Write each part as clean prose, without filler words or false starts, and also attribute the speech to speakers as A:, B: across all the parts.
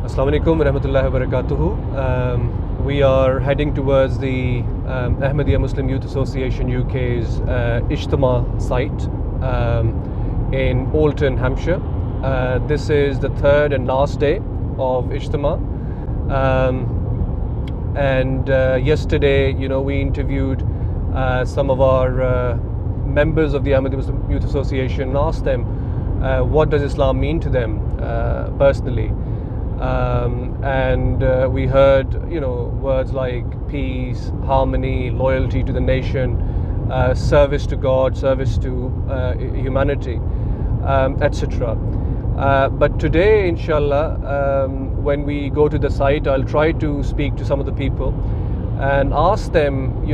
A: Assalamu alaikum wa rahmatullahi wa barakatuhu. We are heading towards the Ahmadiyya Muslim Youth Association UK's Ijtema site in Alton, Hampshire. This is the third and last day of Ijtema. Yesterday, we interviewed some of our members of the Ahmadiyya Muslim Youth Association and asked them what does Islam mean to them personally. We heard, words like peace, harmony, loyalty to the nation, service to God, service to humanity, etc. But today, inshallah, when we go to the site, I'll try to speak to some of the people and ask them,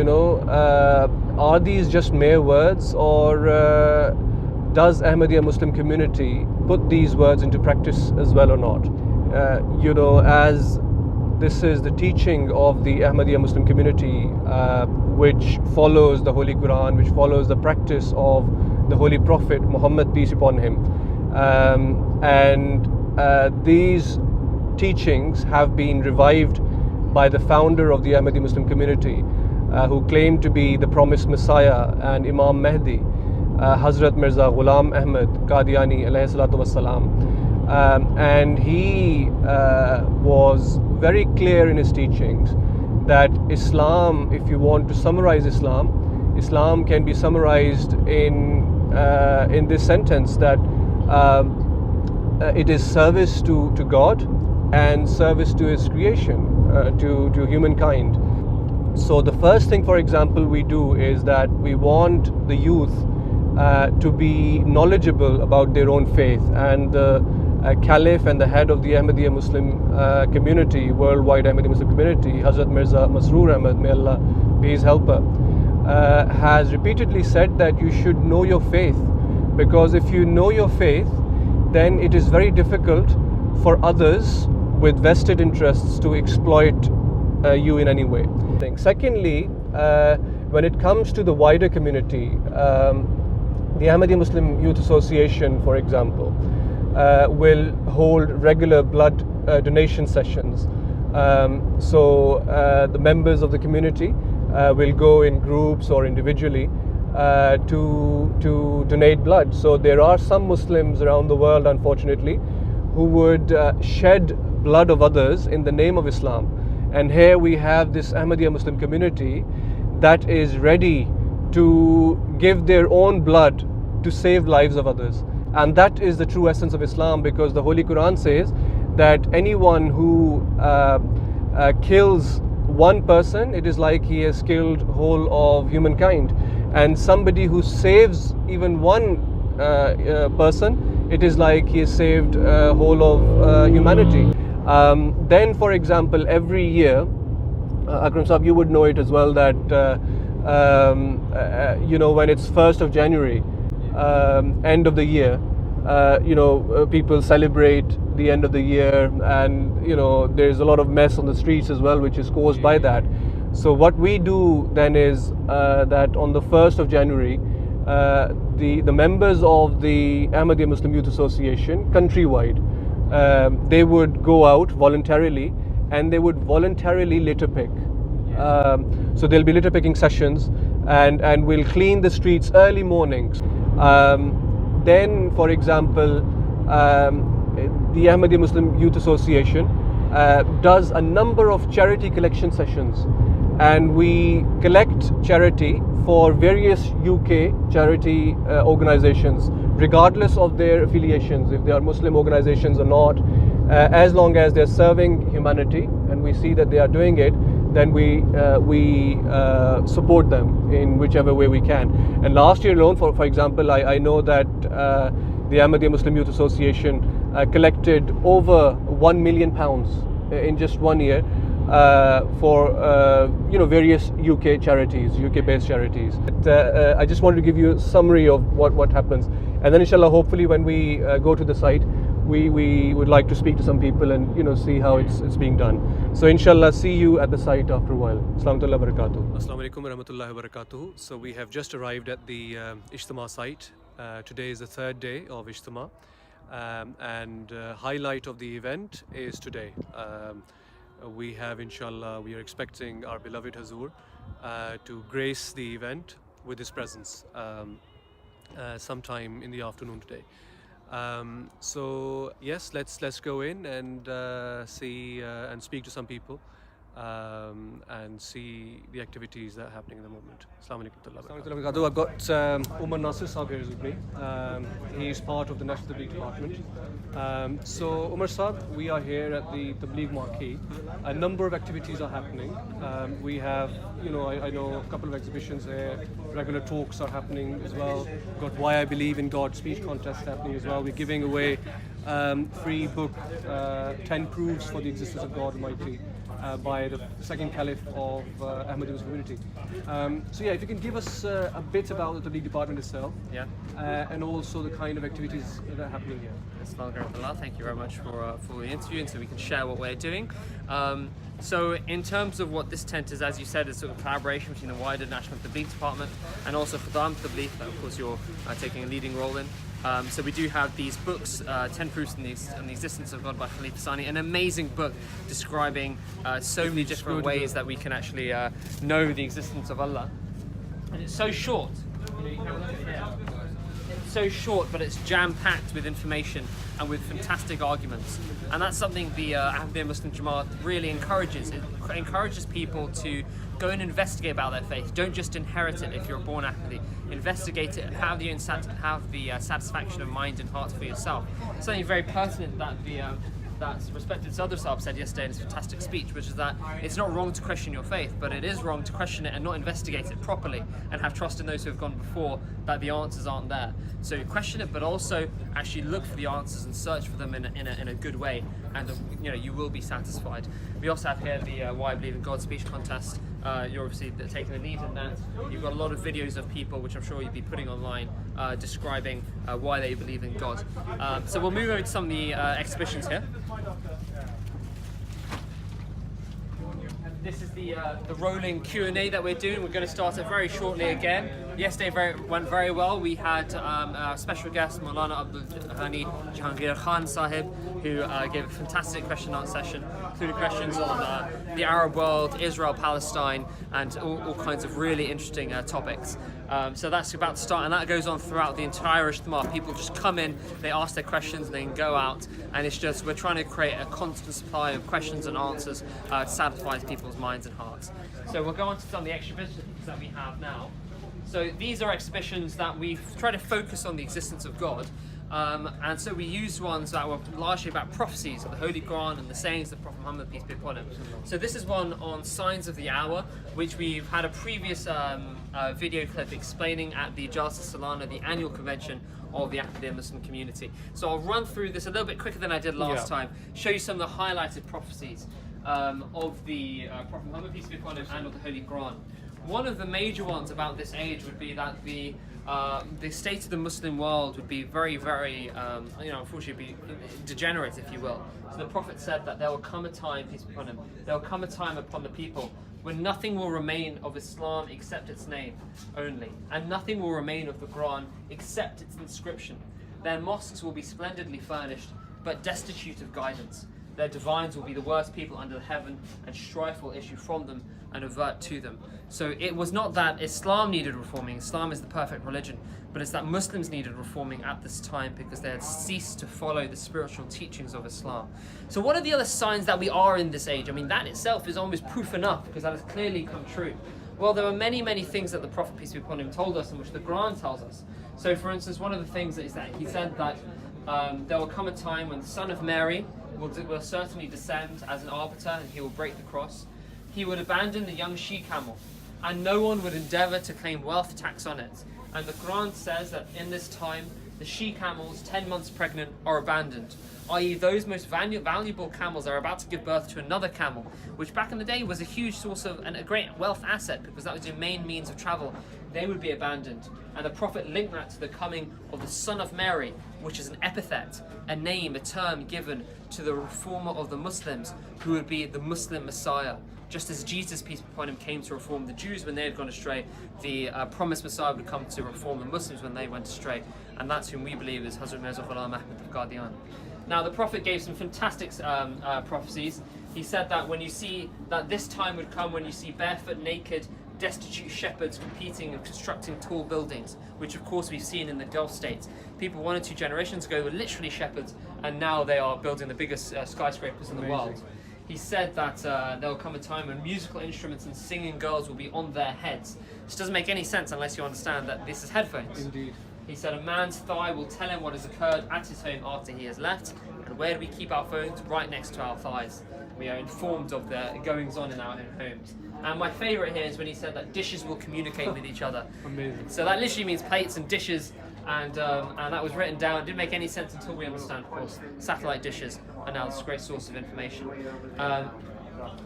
A: are these just mere words, or does Ahmadiyya Muslim community put these words into practice as well or not? As this is the teaching of the Ahmadiyya Muslim community, which follows the Holy Quran, which follows the practice of the Holy Prophet Muhammad, peace upon him. These teachings have been revived by the founder of the Ahmadiyya Muslim community, who claimed to be the promised Messiah and Imam Mahdi, Hazrat Mirza Ghulam Ahmad Qadiani alayhi salatu wassalam. And he was very clear in his teachings that Islam, if you want to summarize Islam, Islam can be summarized in this sentence that it is service to God and service to His creation, to humankind. So the first thing, for example, we do is that we want the youth to be knowledgeable about their own faith, and the Caliph and the head of the Ahmadiyya Muslim community, worldwide Ahmadiyya Muslim community, Hazrat Mirza Masroor Ahmad, may Allah be his helper, has repeatedly said that you should know your faith, because if you know your faith, then it is very difficult for others with vested interests to exploit you in any way. Secondly, when it comes to the wider community, the Ahmadiyya Muslim Youth Association, for example, will hold regular blood donation sessions. The members of the community will go in groups or individually to donate blood. So there are some Muslims around the world, unfortunately, who would shed blood of others in the name of Islam. And here we have this Ahmadiyya Muslim community that is ready to give their own blood to save lives of others. And that is the true essence of Islam, because the Holy Quran says that anyone who kills one person, it is like he has killed whole of humankind. And somebody who saves even one person, it is like he has saved whole of humanity. Then, for example, every year, Akram Sahib, you would know it as well, that when it's 1st of January, end of the year, people celebrate the end of the year, and there's a lot of mess on the streets as well, which is caused by that. So what we do then is that on the 1st of January, the members of the Ahmadiyya Muslim Youth Association countrywide, they would go out voluntarily, and they would voluntarily litter pick. So there'll be litter picking sessions, and we'll clean the streets early mornings. Then, for example, the Ahmadiyya Muslim Youth Association does a number of charity collection sessions, and we collect charity for various UK charity organizations, regardless of their affiliations, if they are Muslim organizations or not, as long as they're serving humanity and we see that they are doing it, then we support them in whichever way we can. And last year alone, for example, I know that the Ahmadiyya Muslim Youth Association collected over £1 million in just 1 year for various UK charities, UK-based charities. I just wanted to give you a summary of what happens, and then inshallah, hopefully, when we go to the site, we would like to speak to some people and see how it's being done. So inshallah, see you at the site after a while. Assalamu alaikum wa barakatuh. Assalamu alaikum wa rahmatullahi wa barakatuh. So we have just arrived at the Ijtema site. Today is the third day of Ijtema. and highlight of the event is today. We have, inshallah, we are expecting our beloved Hazur to grace the event with his presence sometime in the afternoon today. So yes, let's go in and see and speak to some people and see the activities that are happening at the moment. Assalamu alaikum. I've got Umar Nasir Saab here with me. He's part of the National Tabligh Department. So Umar Saab, we are here at the Tabligh Marquee. A number of activities are happening. We have, I know a couple of exhibitions here. Regular talks are happening as well. We've got Why I Believe in God speech contest happening as well. We're giving away free book, 10 Proofs for the Existence of God Almighty. By the second caliph of Ahmadiyya Muslim community. So yeah, if you can give us a bit about the Tabligh department itself, and also the kind of activities that are happening here.
B: Thank you very much for the interview, and so we can share what we're doing. So in terms of what this tent is, as you said, it's sort of collaboration between the wider National Tabligh department and also Khuddamul Tabligh, that of course you're taking a leading role in. So we do have these books, 10 Proofs on the Existence of God by Khalifa Sani, an amazing book describing so many different ways that we can actually know the existence of Allah. And it's so short, you can look at it here. It's so short, but it's jam-packed with information and with fantastic arguments. And that's something the Ahmadiyya Muslim Jamaat really encourages. It encourages people to go and investigate about their faith. Don't just inherit it if you're a born Ahmadi. Investigate it, have the satisfaction of mind and heart for yourself. Something very pertinent that that respected Sadr Saab said yesterday in his fantastic speech, which is that it's not wrong to question your faith, but it is wrong to question it and not investigate it properly and have trust in those who have gone before that the answers aren't there. So question it, but also actually look for the answers and search for them in a good way, and you will be satisfied. We also have here the Why I Believe in God speech contest. You're obviously taking the lead in that. You've got a lot of videos of people, which I'm sure you'll be putting online, describing why they believe in God. So we'll move over to some of the exhibitions here. This is the rolling Q&A that we're doing. We're going to start it very shortly again. Yesterday went very well. We had our special guest, Maulana Abdul Hani Jahangir Khan Sahib, who gave a fantastic question and answer session, including questions on the Arab world, Israel, Palestine, and all kinds of really interesting topics. So that's about to start, and that goes on throughout the entire Ijtema. People just come in, they ask their questions, they can go out, and it's just, we're trying to create a constant supply of questions and answers to satisfy people's minds and hearts. So we'll go on to some of the exhibitions that we have now. So these are exhibitions that we try to focus on the existence of God. And so we used ones that were largely about prophecies of the Holy Quran and the sayings of Prophet Muhammad, peace be upon him. So this is one on signs of the hour, which we've had a previous video clip explaining at the Jalsa Salana, the annual convention of the Ahmadiyya Muslim community. So I'll run through this a little bit quicker than I did last time, show you some of the highlighted prophecies of the Prophet Muhammad, peace be upon him, and of the Holy Quran. One of the major ones about this age would be that the state of the Muslim world would be very, very, unfortunately, be degenerate, if you will. So the Prophet said that there will come a time, peace be upon him, there will come a time upon the people when nothing will remain of Islam except its name only, and nothing will remain of the Quran except its inscription. Their mosques will be splendidly furnished, but destitute of guidance. Their divines will be the worst people under heaven, and strife will issue from them and avert to them. So it was not that Islam needed reforming, Islam is the perfect religion, but it's that Muslims needed reforming at this time because they had ceased to follow the spiritual teachings of Islam. So what are the other signs that we are in this age? I mean, that itself is almost proof enough because that has clearly come true. Well, there are many, many things that the Prophet, peace be upon him, told us and which the Quran tells us. So for instance, one of the things is that he said that there will come a time when the son of Mary will certainly descend as an arbiter, and he will break the cross. He would abandon the young she-camel, and no one would endeavor to claim wealth tax on it. And the Quran says that in this time, the she-camels, 10 months pregnant, are abandoned, i.e. those most valuable camels are about to give birth to another camel, which back in the day was a huge source of and a great wealth asset because that was your main means of travel. They would be abandoned. And the Prophet linked that to the coming of the son of Mary, which is an epithet, a name, a term given to the reformer of the Muslims, who would be the Muslim Messiah, just as Jesus, peace be upon him, came to reform the Jews when they had gone astray, the promised Messiah would come to reform the Muslims when they went astray, and that's whom we believe is Hazrat Mirza Ghulam Ahmad of Qadian. Now the Prophet gave some fantastic prophecies. He said that when you see that this time would come when you see barefoot, naked, destitute shepherds competing and constructing tall buildings, which of course we've seen in the Gulf states. People 1 or 2 generations ago were literally shepherds, and now they are building the biggest skyscrapers in the world. He said that there will come a time when musical instruments and singing girls will be on their heads. This doesn't make any sense unless you understand that this is headphones.
A: Indeed.
B: He said a man's thigh will tell him what has occurred at his home after he has left. And where do we keep our phones? Right next to our thighs. We are informed of the goings on in our own homes. And my favourite here is when he said that dishes will communicate with each other.
A: Amazing.
B: So that literally means plates and dishes, and that was written down. It didn't make any sense until we understand, of course, satellite dishes are now this great source of information.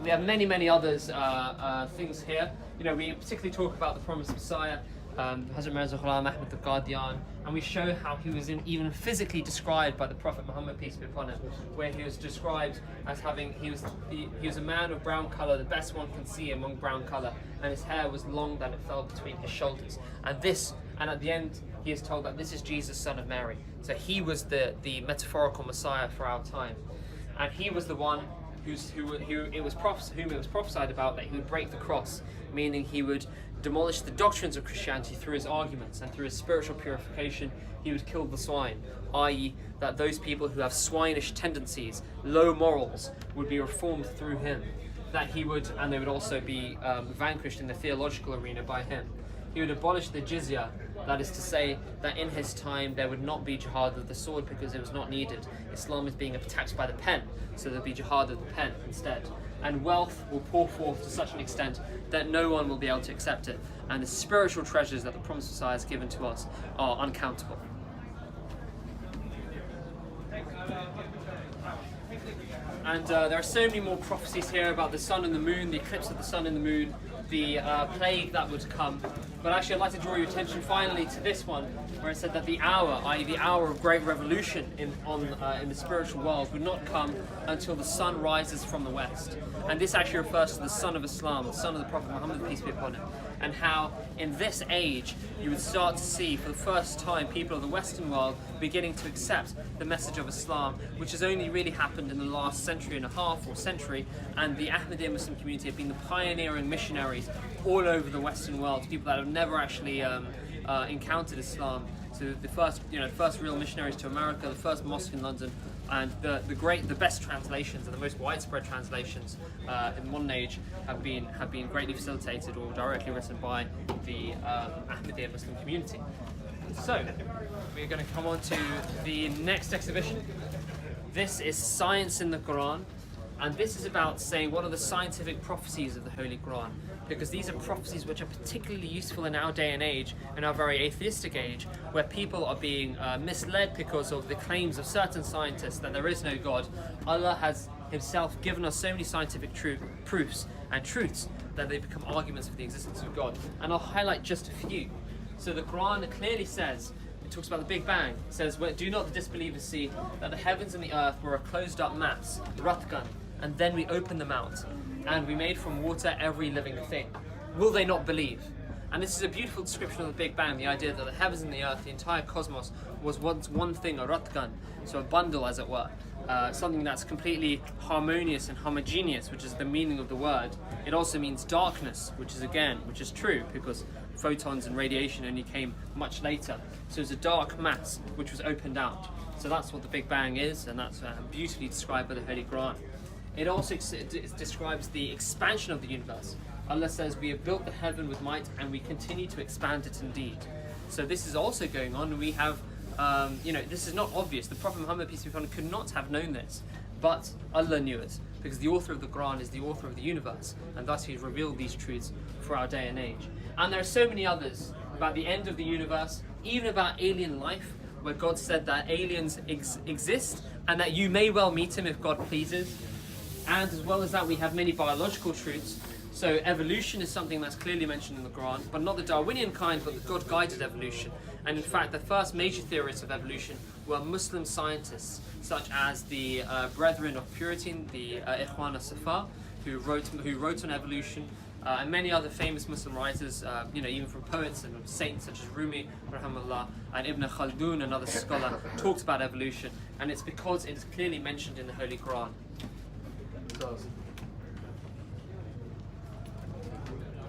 B: We have many others things here. You know, we particularly talk about the promised Messiah, Hazrat Mirza Ghulam Ahmad of Qadian, and we show how he was even physically described by the Prophet Muhammad, peace be upon him, where he was described as having, he was a man of brown colour, the best one can see among brown colour, and his hair was long that it fell between his shoulders. And at the end he is told that this is Jesus, son of Mary. So he was the metaphorical Messiah for our time, and he was the one whom it was prophesied about that he would break the cross, meaning he would demolish the doctrines of Christianity through his arguments, and through his spiritual purification he would kill the swine, i.e. that those people who have swinish tendencies, low morals, would be reformed through him, and they would also be vanquished in the theological arena by him. He would abolish the jizya, that is to say that in his time there would not be jihad of the sword because it was not needed. Islam is being attacked by the pen, so there'll be jihad of the pen instead. And wealth will pour forth to such an extent that no one will be able to accept it. And the spiritual treasures that the promised Messiah has given to us are uncountable. And there are so many more prophecies here about the sun and the moon, the eclipse of the sun and the moon, the plague that would come. But actually I'd like to draw your attention finally to this one, where it said that the hour, i.e. the hour of great revolution in the spiritual world, would not come until the sun rises from the west. And this actually refers to the son of Islam, the son of the Prophet Muhammad, peace be upon him, and how in this age you would start to see for the first time people of the Western world beginning to accept the message of Islam, which has only really happened in the last century and a half or century, and the Ahmadiyya Muslim community have been the pioneering missionaries all over the Western world, people that have never actually encountered Islam. So the first real missionaries to America, the first mosque in London, and the best translations and the most widespread translations in modern age have been greatly facilitated or directly written by the Ahmadiyya Muslim community. So we're going to come on to the next exhibition. This is Science in the Quran, and this is about saying what are the scientific prophecies of the Holy Quran, because these are prophecies which are particularly useful in our day and age, in our very atheistic age, where people are being misled because of the claims of certain scientists that there is no God. Allah has himself given us so many scientific proofs and truths that they become arguments for the existence of God. And I'll highlight just a few. So the Quran clearly says, it talks about the Big Bang. It says, do not the disbelievers see that the heavens and the earth were a closed up mass, ratkan, and then we opened them out, and we made from water every living thing. Will they not believe? And this is a beautiful description of the Big Bang, the idea that the heavens and the earth, the entire cosmos, was once one thing, a ratkan, so a bundle as it were, something that's completely harmonious and homogeneous, which is the meaning of the word. It also means darkness, which is true, because photons and radiation only came much later. So it's a dark mass which was opened out. So that's what the Big Bang is, and that's beautifully described by the Holy Quran. It also describes the expansion of the universe. Allah says, we have built the heaven with might and we continue to expand it indeed. So this is also going on. We have, this is not obvious. The Prophet Muhammad, peace be upon him, could not have known this, but Allah knew it, because the author of the Quran is the author of the universe, and thus he's revealed these truths for our day and age. And there are so many others about the end of the universe, even about alien life, where God said that aliens exist and that you may well meet him if God pleases. And as well as that, we have many biological truths. So evolution is something that's clearly mentioned in the Quran, but not the Darwinian kind, but the God-guided evolution. And in fact, the first major theorists of evolution were Muslim scientists, such as the Brethren of Purity, the Ikhwan as-Safa, who wrote on evolution, and many other famous Muslim writers, even from poets and saints such as Rumi, rahimahullah, and Ibn Khaldun, another scholar, talked about evolution, and it's because it is clearly mentioned in the Holy Quran.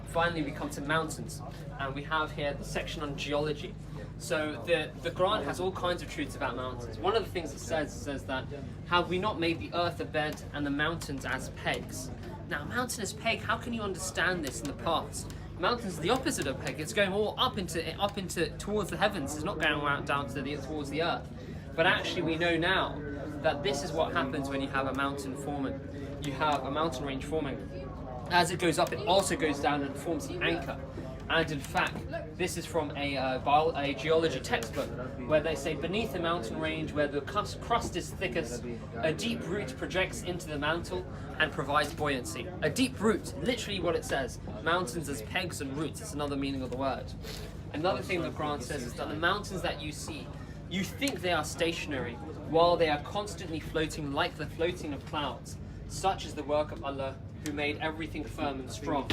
B: Finally, we come to mountains, and we have here the section on geology. So the Quran has all kinds of truths about mountains. One of the things it says that, have we not made the earth a bed and the mountains as pegs? Now, a mountain as peg, how can you understand this in the past? Mountains are the opposite of peg. It's going all up into towards the heavens. It's not going down to towards the earth. But actually, we know now that this is what happens when you have a mountain forming. You have a mountain range forming. As it goes up, it also goes down and forms the anchor. And in fact, this is from a geology textbook where they say beneath a mountain range where the crust is thickest, a deep root projects into the mantle and provides buoyancy. A deep root, literally what it says. Mountains as pegs and roots, it's another meaning of the word. Another thing the Quran says is that the mountains that you see, you think they are stationary while they are constantly floating like the floating of clouds. Such is the work of Allah, who made everything firm and strong.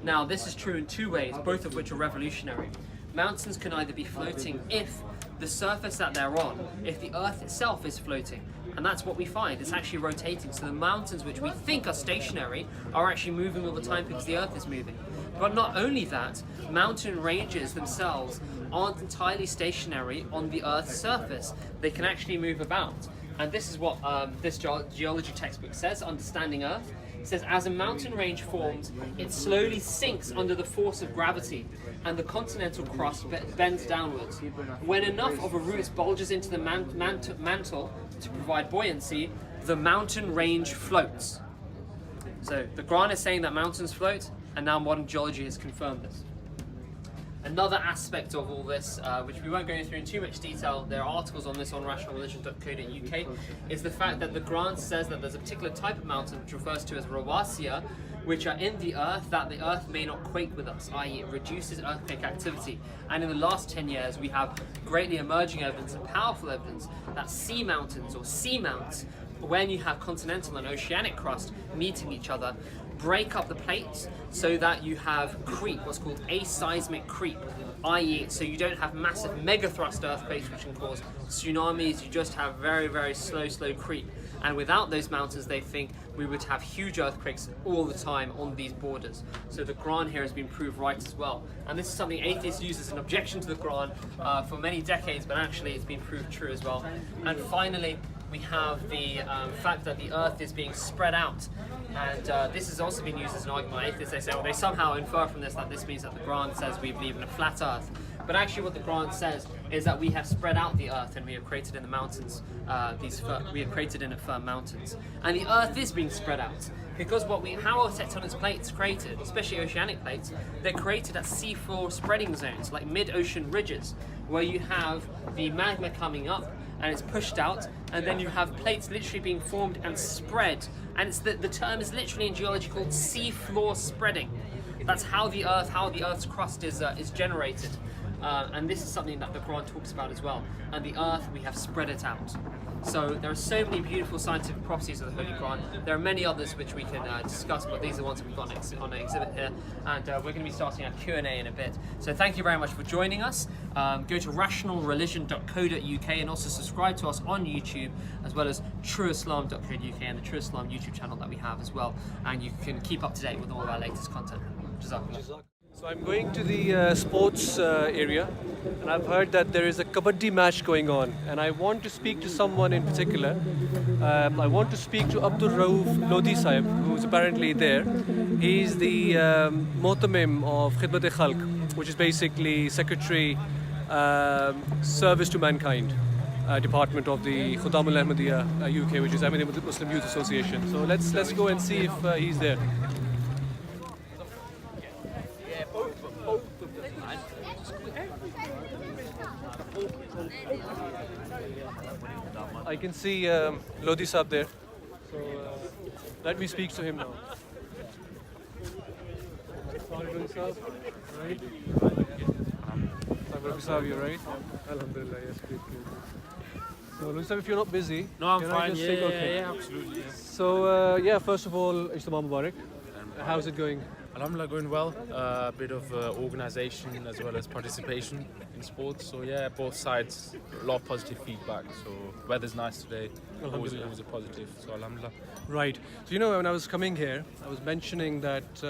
B: Now, this is true in two ways, both of which are revolutionary. Mountains can either be floating if the surface that they're on, if the earth itself is floating, and that's what we find, it's actually rotating. So the mountains which we think are stationary are actually moving all the time because the earth is moving. But not only that, mountain ranges themselves aren't entirely stationary on the earth's surface. They can actually move about. And this is what this geology textbook says, Understanding Earth. It says, as a mountain range forms, it slowly sinks under the force of gravity, and the continental crust bends downwards. When enough of a root bulges into the mantle to provide buoyancy, the mountain range floats. So the Quran is saying that mountains float, and now modern geology has confirmed this. Another aspect of all this, which we won't go through in too much detail, there are articles on this on rationalreligion.co.uk, is the fact that the Quran says that there's a particular type of mountain which refers to as rawasiya, which are in the earth that the earth may not quake with us, i.e. it reduces earthquake activity. And in the last 10 years we have greatly emerging evidence and powerful evidence that sea mountains or seamounts, when you have continental and oceanic crust meeting each other, break up the plates so that you have creep, what's called aseismic creep, i.e. so you don't have massive megathrust earthquakes which can cause tsunamis, you just have very, very slow creep. And without those mountains, they think we would have huge earthquakes all the time on these borders. So the Quran here has been proved right as well. And this is something atheists use as an objection to the Quran for many decades, but actually it's been proved true as well. And finally, we have the fact that the earth is being spread out, and this has also been used as an argument by atheists. They say, well, they somehow infer from this that this means that the Quran says we believe in a flat earth. But actually what the Quran says is that we have spread out the earth and we have created in the mountains, we have created in it firm mountains. And the earth is being spread out. Because how are tectonic plates created, especially oceanic plates? They're created at seafloor spreading zones, like mid-ocean ridges, where you have the magma coming up and it's pushed out, and then you have plates literally being formed and spread. And it's the term is literally in geology called seafloor spreading. That's how the Earth's crust is generated. And this is something that the Quran talks about as well. And the earth, we have spread it out. So there are so many beautiful scientific properties of the Holy Quran. There are many others which we can discuss, but these are the ones that we've got on an exhibit here. And we're going to be starting our Q&A in a bit. So thank you very much for joining us. Go to rationalreligion.co.uk and also subscribe to us on YouTube, as well as trueislam.co.uk and the True Islam YouTube channel that we have as well. And you can keep up to date with all of our latest content. Jazakallah.
A: So I'm going to the sports area, and I've heard that there is a kabaddi match going on, and I want to speak to someone in particular. I want to speak to Abdul Rauf Lodi Sahib, who's apparently there. He's the Mohtamim of Khidmat-e Khalq, which is basically Secretary Service to Mankind department of the Khuddamul Ahmadiyya UK, which is Ahmadiyya Muslim Youth Association. So let's go and see if he's there. I can see Lodi Sahib there, so let me speak to him now. Lodi Sahib, right? Lodi Sahib, you're right? Alhamdulillah, yes, good. So, looks like if you're not busy,
C: No, I'm
A: can I
C: fine.
A: just
C: Yeah,
A: take-
C: yeah,
A: okay.
C: yeah, absolutely. Yeah.
A: So, first of all, Ijtema Mubarak. How's it going?
C: Alhamdulillah, going well. A bit of organisation as well as participation in sports. So yeah, both sides, a lot of positive feedback. So weather's nice today. Always a positive. So alhamdulillah.
A: Right. So, you know, when I was coming here, I was mentioning that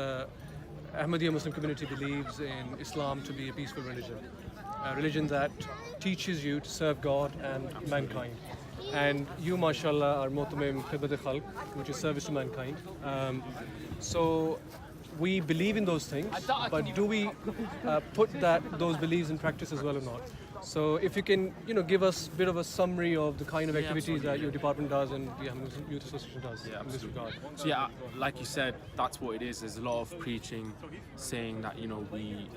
A: Ahmadiyya Muslim community believes in Islam to be a peaceful religion. A religion that teaches you to serve God and mankind. And you, mashallah, are Mu'tamim Khidmat Khalq, which is service to mankind. So we believe in those things, but do we put those beliefs in practice as well or not? So if you can, you know, give us a bit of a summary of the kind of activities that your department does and the Ahmadiyya Youth Association does in this regard.
C: So yeah, like you said, that's what it is. There's a lot of preaching, saying that we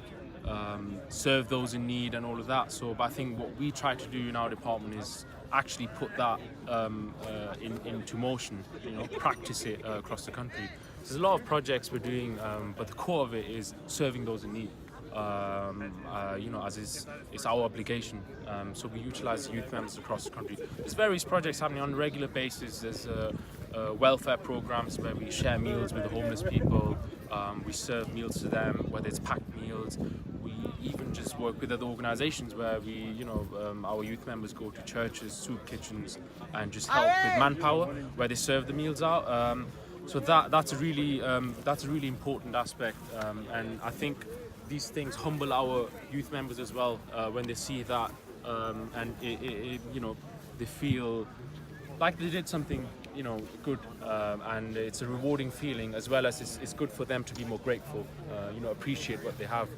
C: serve those in need and all of that. So, but I think what we try to do in our department is actually put that into motion. Practice it across the country. There's a lot of projects we're doing, but the core of it is serving those in need. As it's our obligation. So we utilize youth members across the country. There's various projects happening on a regular basis. There's welfare programs where we share meals with the homeless people. We serve meals to them, whether it's packed meals. We even just work with other organizations where our youth members go to churches, soup kitchens, and just help with manpower where they serve the meals out. So that's a really important aspect, and I think these things humble our youth members as well when they see that, and they feel like they did something good, and it's a rewarding feeling, as well as it's good for them to be more grateful, appreciate what they have,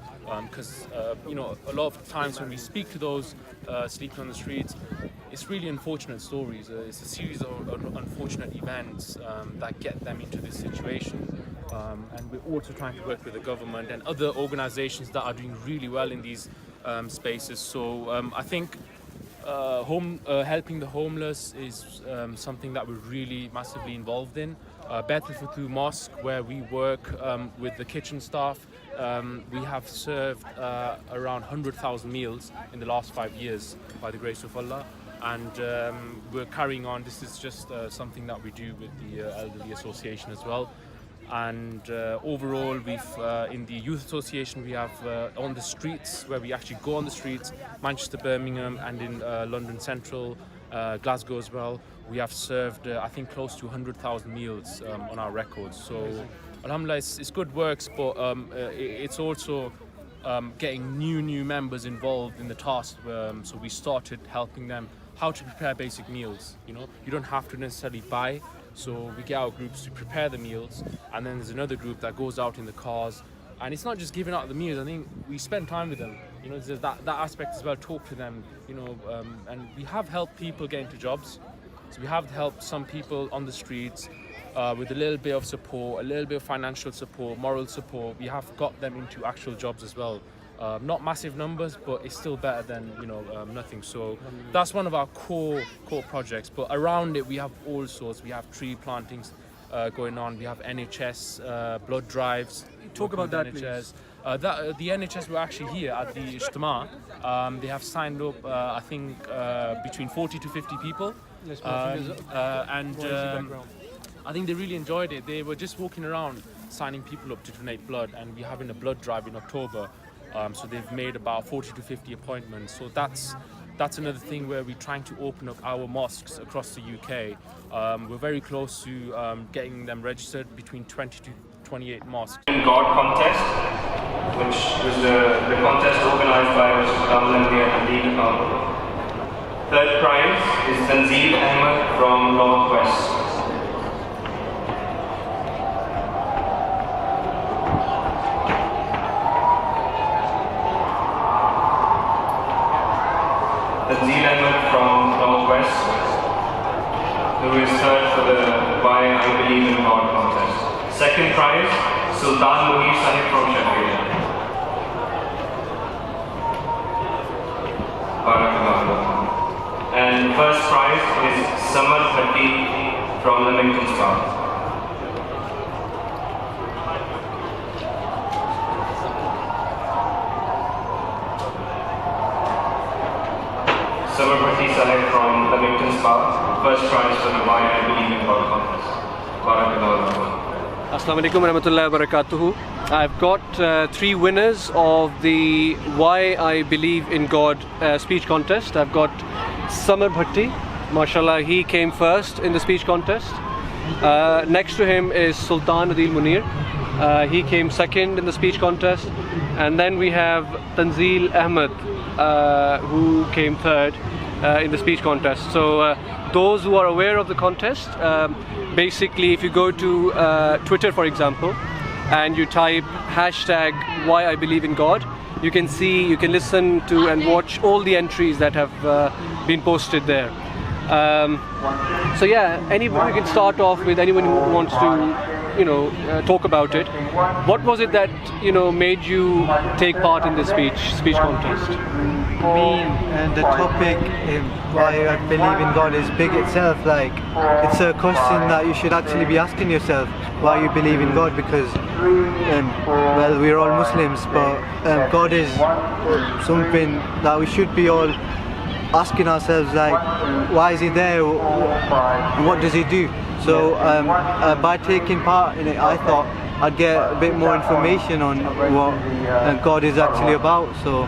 C: because a lot of times when we speak to those sleeping on the streets, it's really unfortunate stories. It's a series of unfortunate events that get them into this situation. And we're also trying to work with the government and other organizations that are doing really well in these spaces. So I think helping the homeless is something that we're really massively involved in. Baitul Futuh Mosque, where we work with the kitchen staff, we have served around 100,000 meals in the last 5 years by the grace of Allah. And we're carrying on. This is just something that we do with the Elderly Association as well. And overall, we've in the Youth Association, we have on the streets, where we actually go on the streets, Manchester, Birmingham, and in London Central, Glasgow as well. We have served, I think, close to 100,000 meals on our records. So, alhamdulillah, it's good works, but it's also getting new members involved in the task. So we started helping them how to prepare basic meals. You don't have to necessarily buy. So we get our groups to prepare the meals, and then there's another group that goes out in the cars, and it's not just giving out the meals. I think we spend time with them. There's that aspect as well. Talk to them. And we have helped people get into jobs. So we have helped some people on the streets with a little bit of support, a little bit of financial support, moral support. We have got them into actual jobs as well. Not massive numbers, but it's still better than nothing. So that's one of our core projects. But around it, we have all sorts. We have tree plantings going on. We have NHS blood drives.
A: Talk about that,
C: NHS. The NHS were actually here at the Ijtema. They have signed up, I think, between 40 to 50 people.
A: Yes,
C: I think they really enjoyed it. They were just walking around signing people up to donate blood, and we're having a blood drive in October. So they've made about 40 to 50 appointments. So that's another thing where we're trying to open up our mosques across the UK. We're very close to getting them registered, between 20 to 28 mosques.
D: God contest, which was the contest organised by Khuddamul Ahmadiyya UK. Third prize is Bilal Ahmed from Northwest. Bilal Ahmed from Northwest, who is third for the Why I Believe in God contest. Second prize, Sultan Muhir Sahib from Sheffield. And first prize is Samar Bhatti from Leamington Spa. Samar Bhatti Sahib from Leamington Barakallahu.
A: Assalamu alaikum warahmatullahi wabarakatuh. I've got 3 winners of the Why I Believe in God speech contest. I've got Samar Bhatti, mashallah, he came first in the speech contest. Next to him is Sultan Adil Munir. He came second in the speech contest. And then we have Tanzeel Ahmed, who came third in the speech contest. So those who are aware of the contest, basically if you go to Twitter, for example, and you type hashtag Why I Believe in God, you can see, you can listen to and watch all the entries that have been posted there. So yeah, anybody, we can start off with anyone who wants to, talk about it. What was it that, made you take part in this speech contest?
E: Me and the topic, why I believe in God, is big itself. Like, it's a question that you should actually be asking yourself, why you believe in God, because well, we're all Muslims, but God is something that we should be all asking ourselves, like, why is he there, what does he do? So by taking part in it, I thought I'd get a bit more information on what God is actually about. So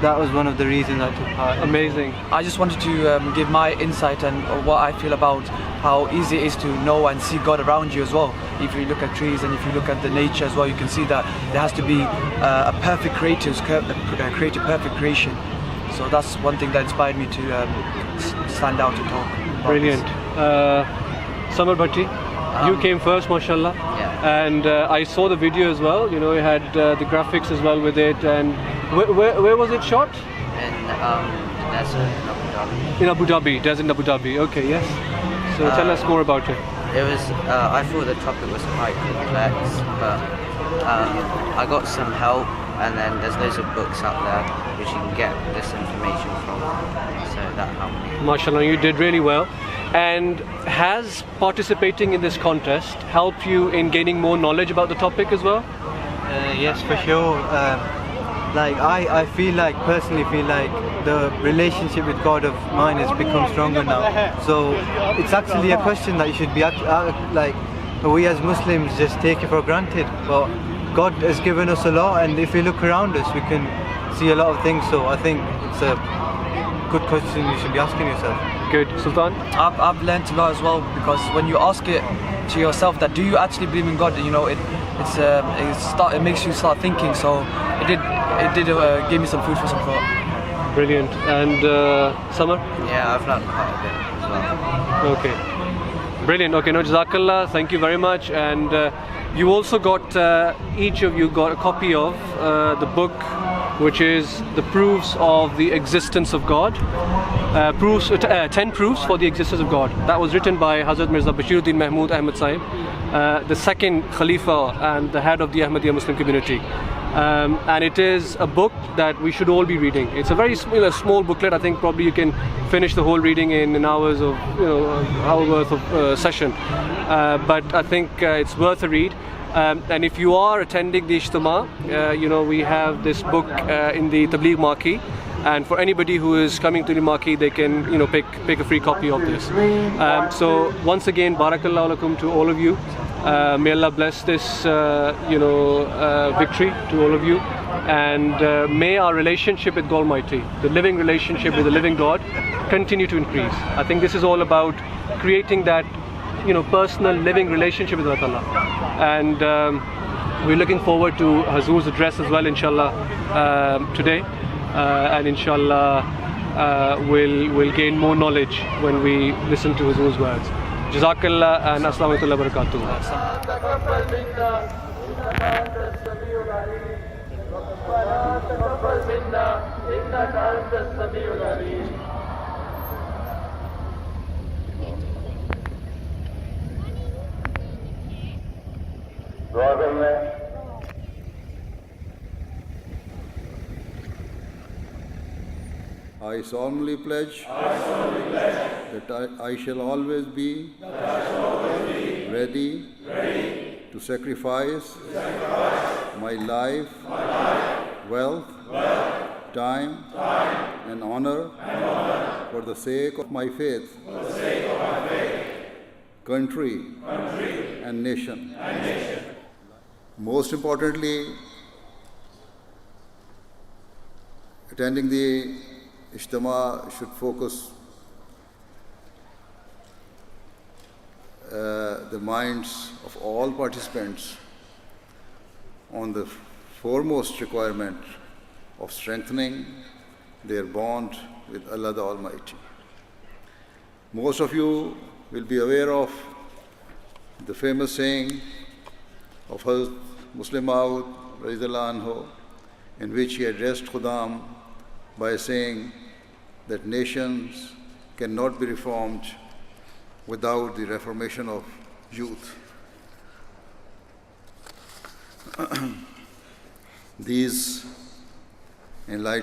E: that was one of the reasons I took part.
A: Amazing.
F: I just wanted to give my insight and what I feel about how easy it is to know and see God around you as well. If you look at trees and if you look at the nature as well, you can see that there has to be a perfect creator who's created perfect creation. So that's one thing that inspired me to stand out and talk about.
A: Brilliant. Samar Bhatti, you came first, mashallah.
G: Yeah.
A: And I saw the video as well. You had the graphics as well with it. And where was it shot?
G: In desert in Abu Dhabi.
A: In Abu Dhabi, desert in Abu Dhabi. Okay, yes. So tell us more about it.
G: It was. I thought the topic was quite complex, but I got some help, and then there's loads of books out there which you can get this information from. So that helped me.
A: MashaAllah, you did really well. And has participating in this contest helped you in gaining more knowledge about the topic as well?
E: Yes, for sure. Like I personally feel like the relationship with God of mine has become stronger now. So it's actually a question that you should be like, we as Muslims just take it for granted. But God has given us a lot, and if we look around us, we can see a lot of things. So I think it's a good question you should be asking yourself.
A: Good. Sultan?
F: I've learned a lot as well, because when you ask it to yourself that do you actually believe in God, it makes you start thinking. So it did give me some food for some thought.
A: Brilliant. And Samar?
G: Yeah, I've learned quite a bit as well.
A: Okay. Brilliant. Okay, no, Jazakallah. Thank you very much. And you also got, each of you got a copy of the book, which is the proofs of the existence of God. 10 proofs for the existence of God. That was written by Hazrat Mirza Bashiruddin Mahmood Ahmad Sahib, the second Khalifa and the head of the Ahmadiyya Muslim community. And it is a book that we should all be reading. It's a very small booklet. I think probably you can finish the whole reading in an hour's of, hour worth of session. But I think it's worth a read. And if you are attending the Ijtema, we have this book in the Tabligh Marquee. And for anybody who is coming to the marquee, they can, pick a free copy of this. So once again, barakallahu lakum to all of you. May Allah bless this, victory to all of you. And may our relationship with God Almighty, the living relationship with the living God, continue to increase. I think this is all about creating that, personal living relationship with Allah Ta'ala. And we're looking forward to Hazur's address as well, inshallah, today. And inshallah we'll gain more knowledge when we listen to Hazur's words. Jazakallah and Assalamu alaikum wa barakatuh.
H: I solemnly pledge that I shall always be ready to sacrifice my life, wealth, time, and honor for the sake of my faith. country, and nation. Most importantly, attending the Ijtema should focus the minds of all participants on the foremost requirement of strengthening their bond with Allah the Almighty. Most of you will be aware of the famous saying of Hazrat Muslim Mahmood radhiyallahu anhu, in which he addressed Khuddam by saying that nations cannot be reformed without the reformation of youth. These enlightened